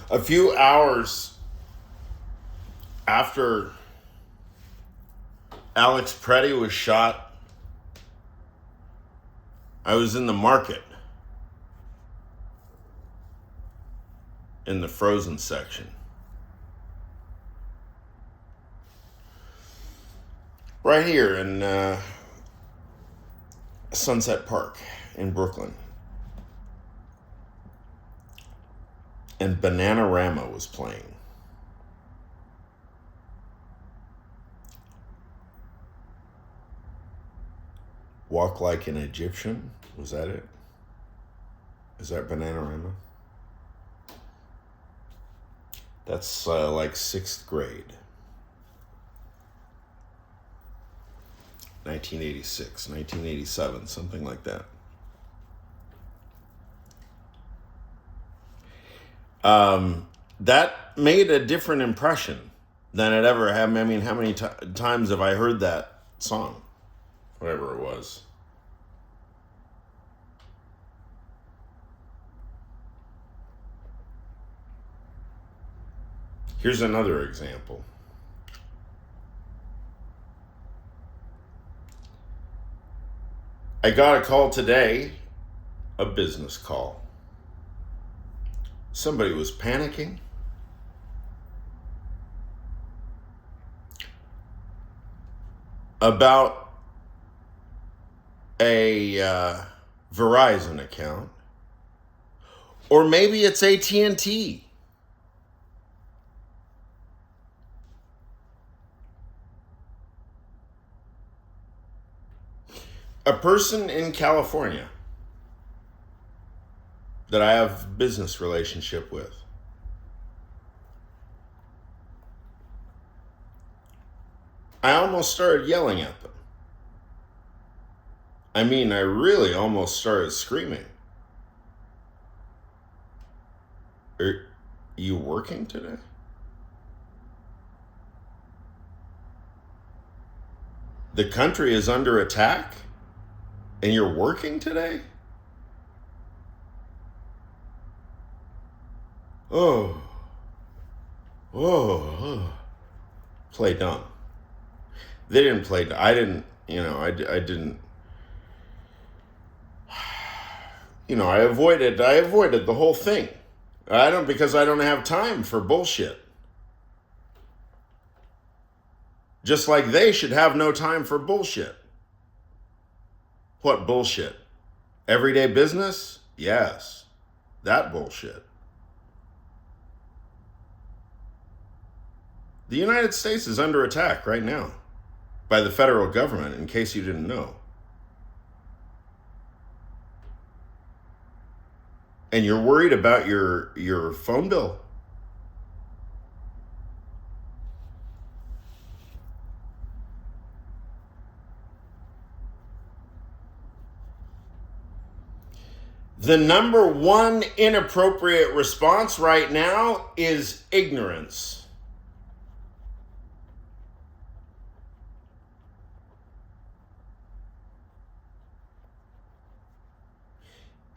A few hours after Alex Preddy was shot, I was in the market in the frozen section. Right here in Sunset Park in Brooklyn. And Bananarama was playing. Walk Like an Egyptian, was that it? Is that Bananarama? That's like 6th grade. 1986, 1987, something like that. That made a different impression than it ever had. I mean, how many times have I heard that song? Whatever it was. Here's another example. I got a call today, a business call. Somebody was panicking. About a Verizon account. Or maybe it's AT&T. A person in California that I have a business relationship with I almost started yelling at them. I mean, I really almost started screaming. Are you working today? The country is under attack and you're working today? Oh. Play dumb. They didn't play. I didn't. I didn't. I avoided the whole thing. Because I don't have time for bullshit. Just like they should have no time for bullshit. What bullshit? Everyday business? Yes. That bullshit. The United States is under attack right now by the federal government, in case you didn't know. And you're worried about your phone bill? The number one inappropriate response right now is ignorance.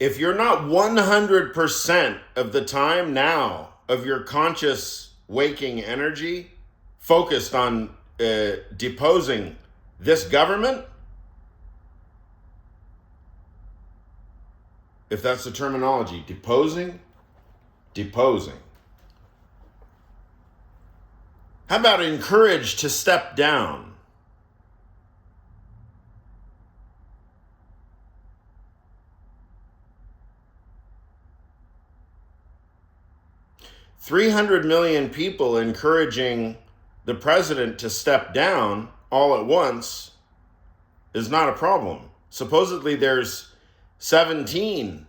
If you're not 100% of the time now of your conscious waking energy focused on deposing this government, if that's the terminology, deposing. How about encourage to step down? $300 million people encouraging the president to step down all at once is not a problem. Supposedly there's 17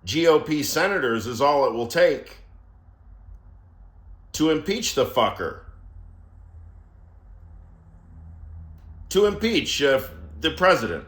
GOP senators is all it will take to impeach the fucker. To impeach the president.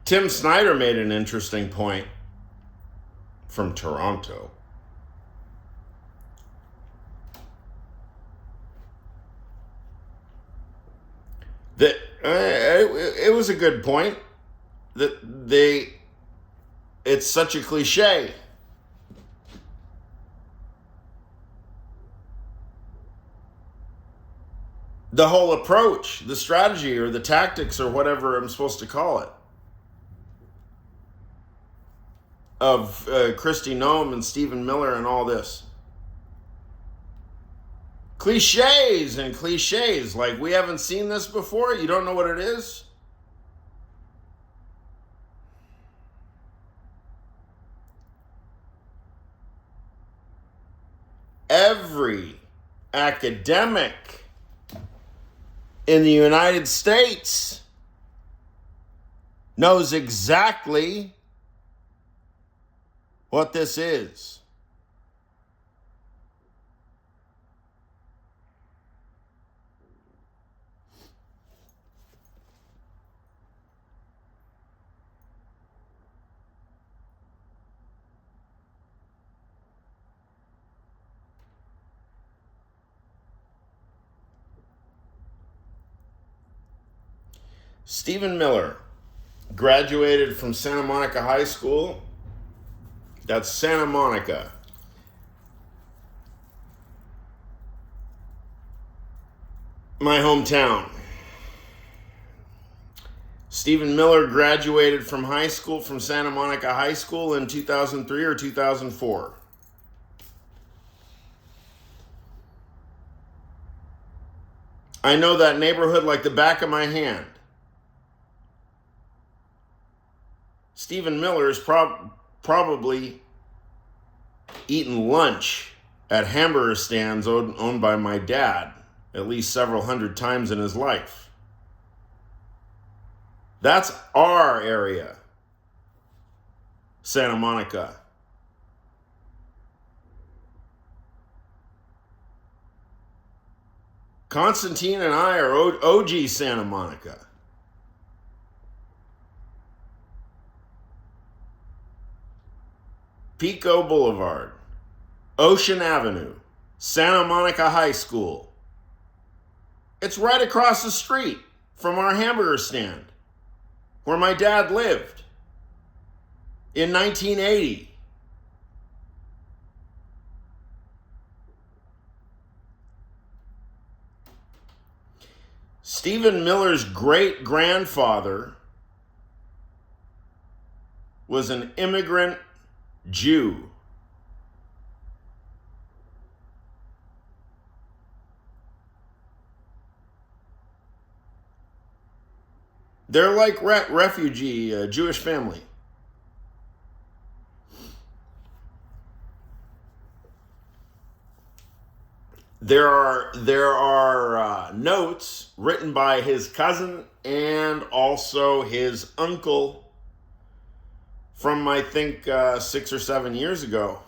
Tim Snyder made an interesting point from Toronto. That it was a good point. That it's such a cliche. The whole approach, the strategy or the tactics or whatever I'm supposed to call it, of Kristi Noem and Stephen Miller and all this. Cliches and cliches, like we haven't seen this before, you don't know what it is? Every academic in the United States knows exactly what this is. Stephen Miller graduated from Santa Monica High School. That's Santa Monica. My hometown. Stephen Miller graduated from high school, from Santa Monica High School in 2003 or 2004. I know that neighborhood like the back of my hand. Stephen Miller is probably eaten lunch at hamburger stands owned by my dad at least several hundred times in his life. That's our area, Santa Monica. Constantine and I are OG Santa Monica. Pico Boulevard, Ocean Avenue, Santa Monica High School. It's right across the street from our hamburger stand where my dad lived in 1980. Stephen Miller's great-grandfather was an immigrant Jew. They're like refugee Jewish family. There are notes written by his cousin and also his uncle from, I think, 6 or 7 years ago.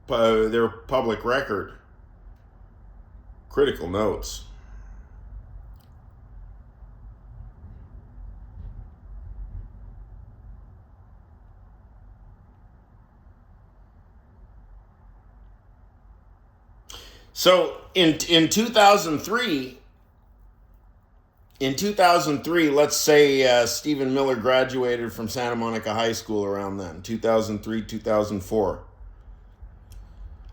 They're public record. Critical notes. So in 2003, let's say Stephen Miller graduated from Santa Monica High School around then, 2003, 2004.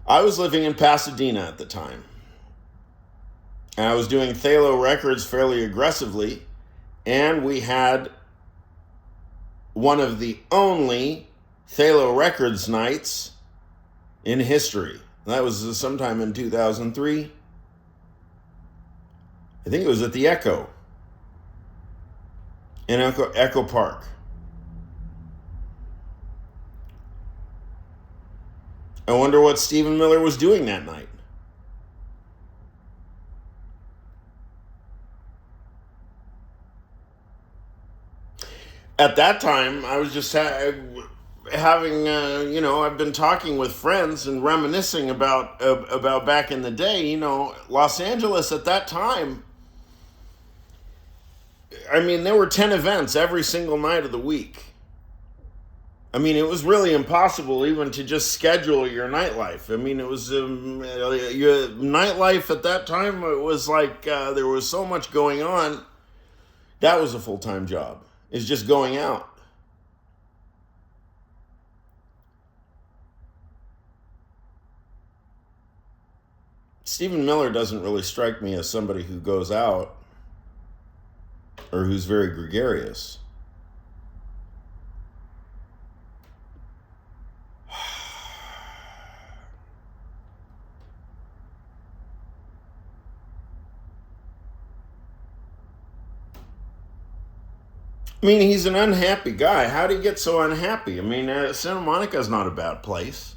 I was living in Pasadena at the time. And I was doing Thalo Records fairly aggressively. And we had one of the only Thalo Records nights in history. That was sometime in 2003. I think it was at the Echo. In Echo Park. I wonder what Stephen Miller was doing that night. At that time, I was just having, I've been talking with friends and reminiscing about back in the day. Los Angeles at that time I mean, there were 10 events every single night of the week. I mean, it was really impossible even to just schedule your nightlife. I mean, it was your nightlife at that time. It was like there was so much going on. That was a full-time job. Is just going out. Stephen Miller doesn't really strike me as somebody who goes out or who's very gregarious. I mean, he's an unhappy guy. How did he get so unhappy? I mean, Santa Monica's not a bad place.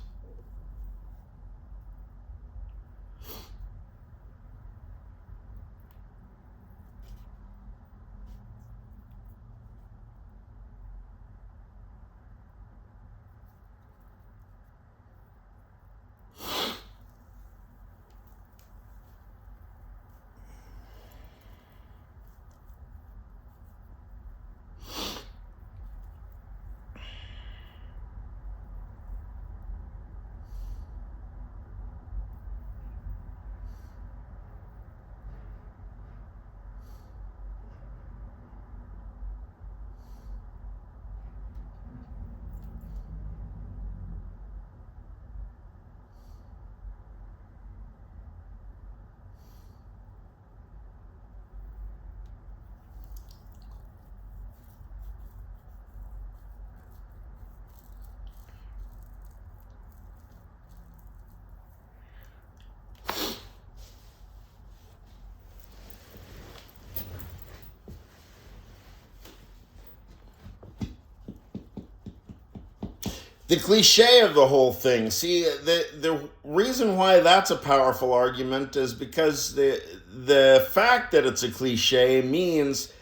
The cliche of the whole thing. See, the reason why that's a powerful argument is because the fact that it's a cliche means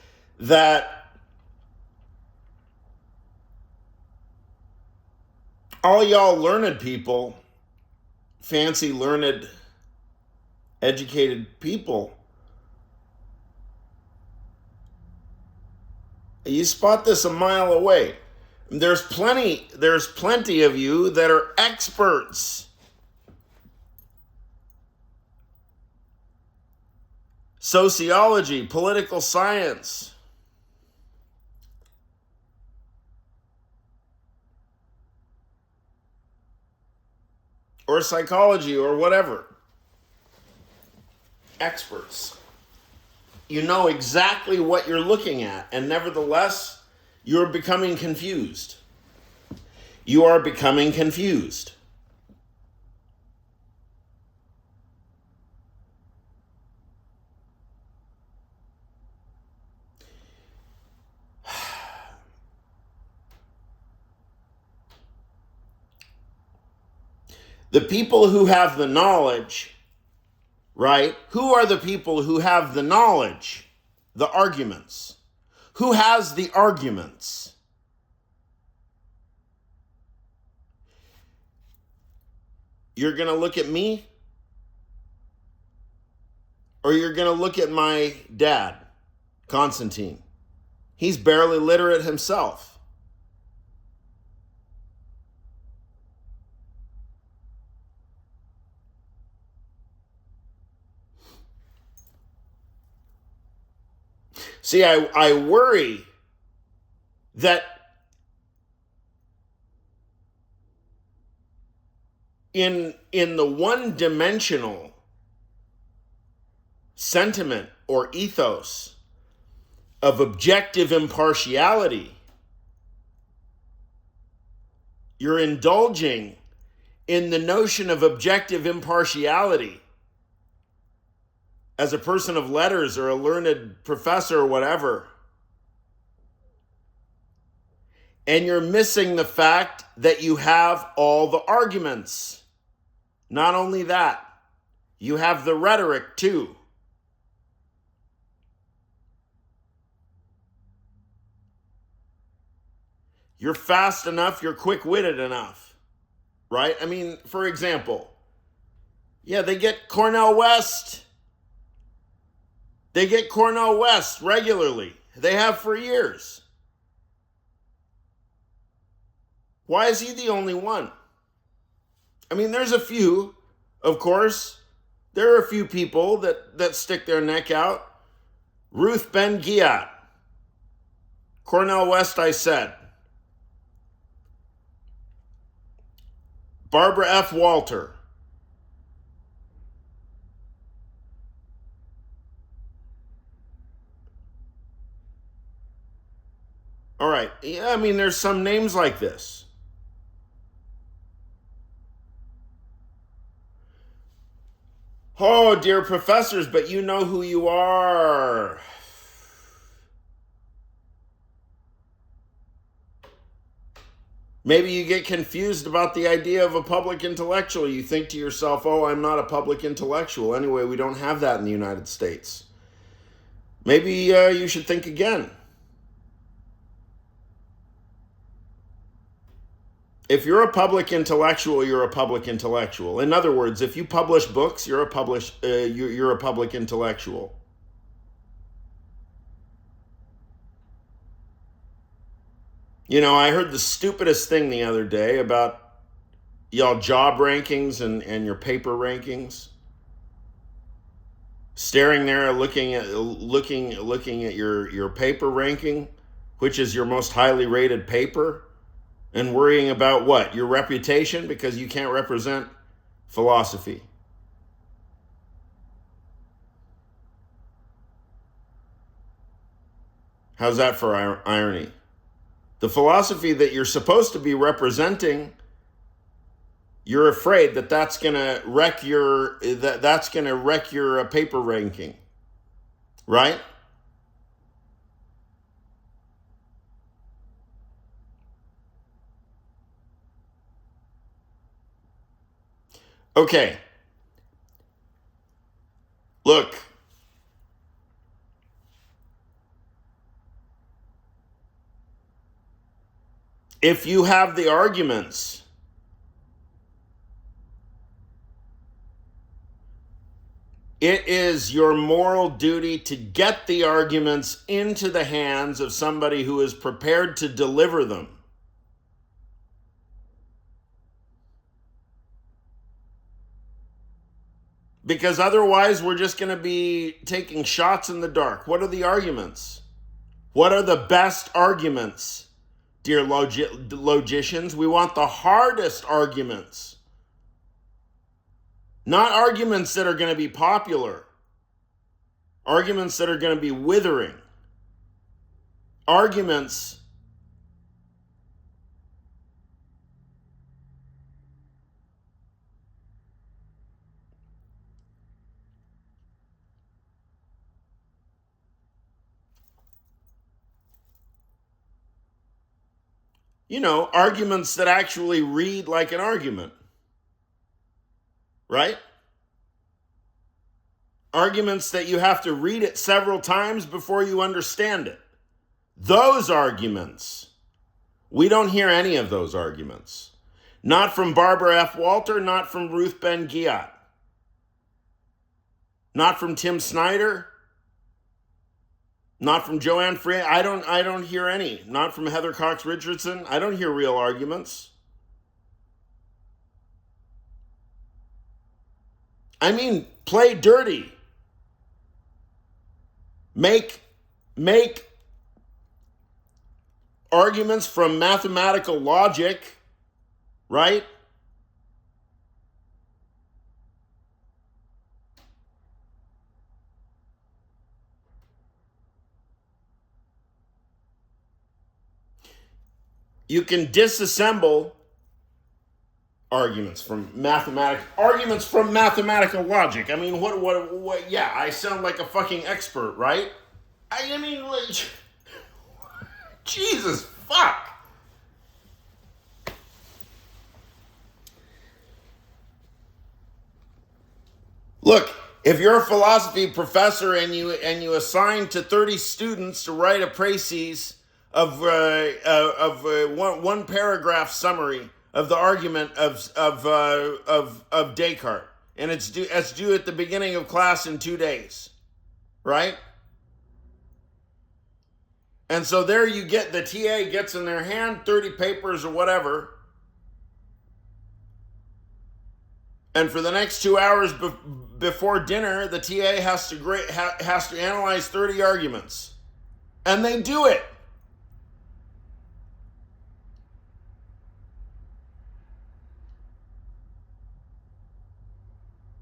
that all y'all learned people, fancy, learned, educated people, you spot this a mile away. There's plenty of you that are experts. Sociology, political science, or psychology, or whatever. Experts. You know exactly what you're looking at, and nevertheless, you're becoming confused. You are becoming confused. The people who have the knowledge, right? Who are the people who have the knowledge? The arguments. Who has the arguments? You're going to look at me? Or you're going to look at my dad, Constantine? He's barely literate himself. See, I worry that in the one-dimensional sentiment or ethos of objective impartiality, you're indulging in the notion of objective impartiality as a person of letters or a learned professor or whatever. And you're missing the fact that you have all the arguments. Not only that, you have the rhetoric too. You're fast enough, you're quick-witted enough, right? I mean, for example, yeah, they get Cornel West. They get Cornel West regularly. They have for years. Why is he the only one? I mean, there's a few, of course. There are a few people that stick their neck out. Ruth Ben-Ghiat. Cornel West, I said. Barbara F. Walter. All right. Yeah, I mean, there's some names like this. Oh, dear professors, but you know who you are. Maybe you get confused about the idea of a public intellectual. You think to yourself, oh, I'm not a public intellectual. Anyway, we don't have that in the United States. Maybe you should think again. If you're a public intellectual, you're a public intellectual. In other words, if you publish books, you're a public intellectual. You know, I heard the stupidest thing the other day about y'all job rankings and your paper rankings. Staring there, looking at your paper ranking, which is your most highly rated paper, and worrying about what? Your reputation because you can't represent philosophy. How's that for irony? The philosophy that you're supposed to be representing, you're afraid that that's going to wreck your paper ranking, right? Okay. Look. If you have the arguments, it is your moral duty to get the arguments into the hands of somebody who is prepared to deliver them. Because otherwise, we're just going to be taking shots in the dark. What are the arguments? What are the best arguments? Dear logicians, we want the hardest arguments. Not arguments that are going to be popular. Arguments that are going to be withering. Arguments arguments that actually read like an argument. Right? Arguments that you have to read it several times before you understand it. Those arguments. We don't hear any of those arguments. Not from Barbara F. Walter, not from Ruth Ben-Ghiat. Not from Tim Snyder. Not from Joanne Free. I don't hear any. Not from Heather Cox Richardson. I don't hear real arguments. I mean, play dirty. Make arguments from mathematical logic, right? You can disassemble arguments from mathematical logic. I mean, what yeah, I sound like a fucking expert, right? I mean, like, Jesus fuck. Look, if you're a philosophy professor and you assign to 30 students to write a précis of one paragraph summary of the argument of Descartes, and it's due at the beginning of class in 2 days, right? And so there you get, the TA gets in their hand 30 papers or whatever. And for the next 2 hours before dinner, the TA has to analyze 30 arguments. And they do it.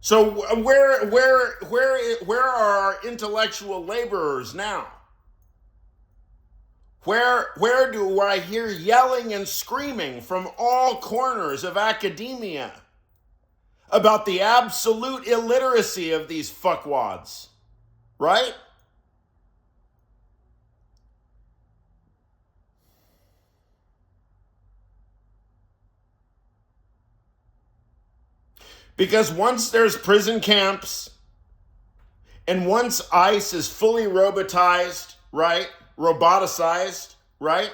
So where are our intellectual laborers now? Where do I hear yelling and screaming from all corners of academia about the absolute illiteracy of these fuckwads? Right? Because once there's prison camps, and once ICE is fully robotized, right? Roboticized, right?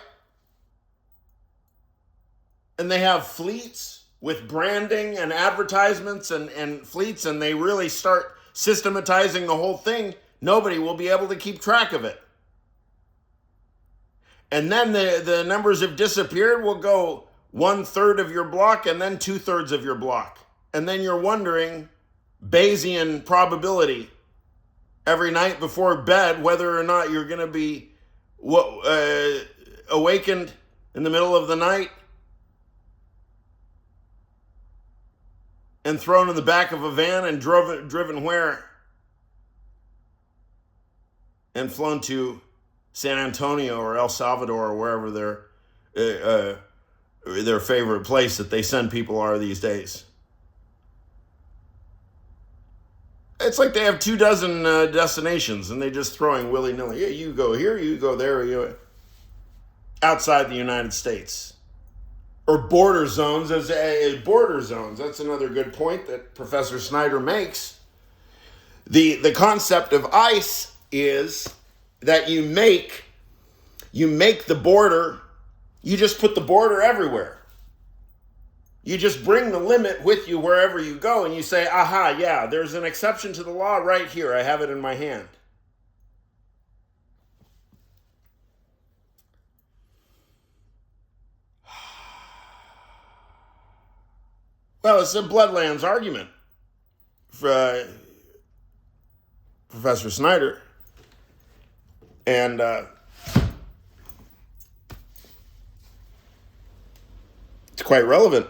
And they have fleets with branding and advertisements and fleets, and they really start systematizing the whole thing, nobody will be able to keep track of it. And then the numbers have disappeared. Will go 1/3 of your block and then 2/3 of your block. And then you're wondering, Bayesian probability, every night before bed, whether or not you're going to be awakened in the middle of the night and thrown in the back of a van and driven where? And flown to San Antonio or El Salvador or wherever their favorite place that they send people are these days. It's like they have 24 destinations and they're just throwing willy-nilly. Yeah, you go here, you go there, you outside the United States. Or border zones. Border zones. That's another good point that Professor Snyder makes. The concept of ICE is that you make the border, you just put the border everywhere. You just bring the limit with you wherever you go, and you say, aha, yeah, there's an exception to the law right here. I have it in my hand. Well, it's a Bloodlands argument for Professor Snyder. And it's quite relevant.